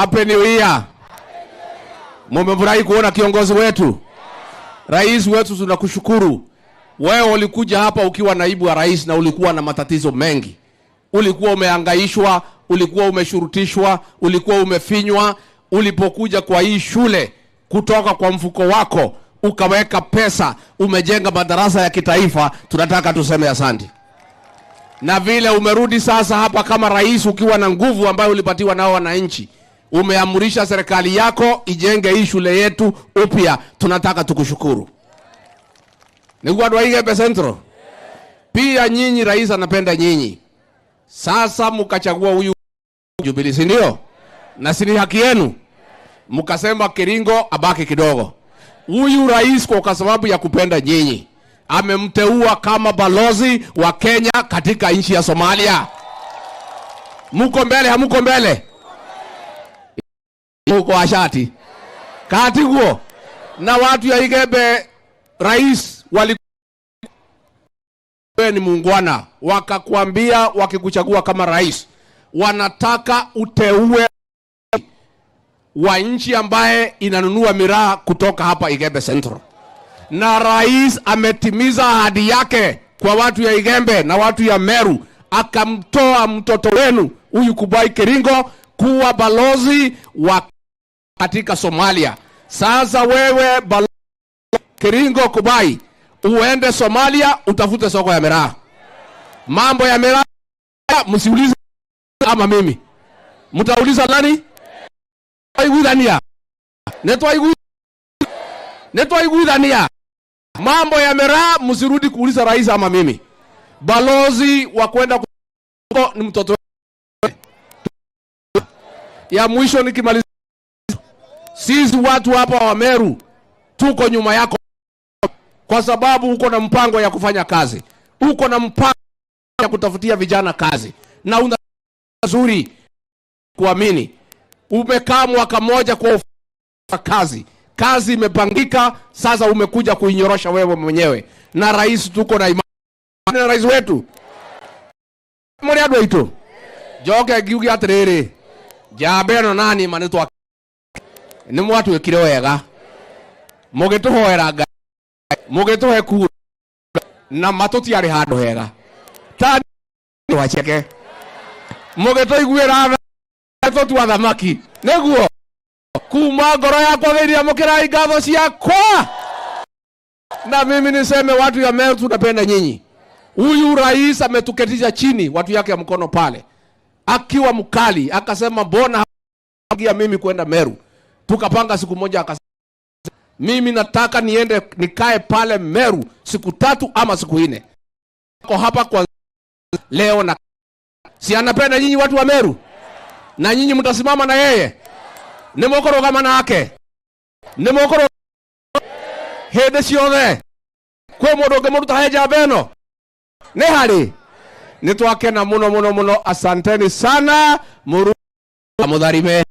Happy New Year. Mumefurahi kuona kiongozi wetu. Rais wetu tunakushukuru. Wewe ulikuja hapa ukiwa naibu wa rais na ulikuwa na matatizo mengi. Ulikuwa umehangaishwa, ulikuwa umeshurutishwa, ulikuwa umefinywa. Ulipokuja kwa hii shule kutoka kwa mfuko wako, ukaweka pesa, umejenga madarasa ya kitaifa, tunataka tuseme asante. Na vile umerudi sasa hapa kama rais ukiwa na nguvu ambayo ulipatiwa nao wananchi, umeamurisha serikali yako ijenge hii shule yetu upya, tunataka tukushukuru. Nikuwa Nairobi Central. Pia nyinyi rais anapenda nyinyi. Sasa mkachagua huyu Jubilee, si ndio? Na si haki yenu. Mkasema Kiringo abaki kidogo. Huyu rais kwa sababu ya kupenda nyinyi amemteua kama balozi wa Kenya katika nchi ya Somalia. Muko mbele hamuko mbele? Muko ashati. Katiguo na watu ya Igebe rais walikuwa ni muungwana, wakakwambia wakikuchagua kama rais wanataka uteue wa nchi ambaye inanunua miraa kutoka hapa Igebe Central. Na rais ametimiza ahadi yake kwa watu ya Igembe na watu ya Meru, akamtoa mtoto wenu huyu Kubai Kiringo kuwa balozi wa katika Somalia. Sasa wewe balozi Kiringo Kubai uende Somalia utafute soko ya miraa. Mambo ya miraa msiulize ama mimi. Mtauliza nani? Aiguidania. Neto aiguidania. Mambo ya miraa msirudi kuuliza rais ama mimi. Balozi wa kwenda ni mtoto. Ya mwisho nikimaliza, sisi watu hapa wa Meru tuko nyuma yako kwa sababu uko na mpango ya kufanya kazi. Uko na mpango ya kutafutia vijana kazi. Na una nzuri kuamini. Umekaa mwaka mmoja kwa kazi. Kazi imepangika, sasa umekuja kuinyorosha wewe mwenyewe. Na rais tuko na imani na rais wetu. Mori adwa ito. Joke giugi atrere. Jabeno nani manetwa. Ni mwatu wekire wega. Mugetuhoera Ngai. Mugetuhe ku na matuti ari handu hega. Tani wacheke. Mugetuiguira tu wa thamaki. Neguo. Kuma ngoro yakwa thiria mukirai ngatho ciakwa. Na mimi niseme watu ya Meru tunapenda nyinyi. Huyu rais ametuketisha chini watu yake ya mkono pale. Akiwa mkali akasema mbona hagia mimi kwenda Meru. Tukapanga siku moja akasema mimi nataka niende nikae pale Meru siku 3 ama siku 4. Kwa hapa kwa leo na si anapenda nyinyi watu wa Meru. Na nyinyi mtasimama na yeye. Nimokoro kama nake. Nimokoro hede ciothe. Kwe mundu ngemuruta heja beno. Ni hari. Nitwakena muno asanteni sana. Muru mutharime.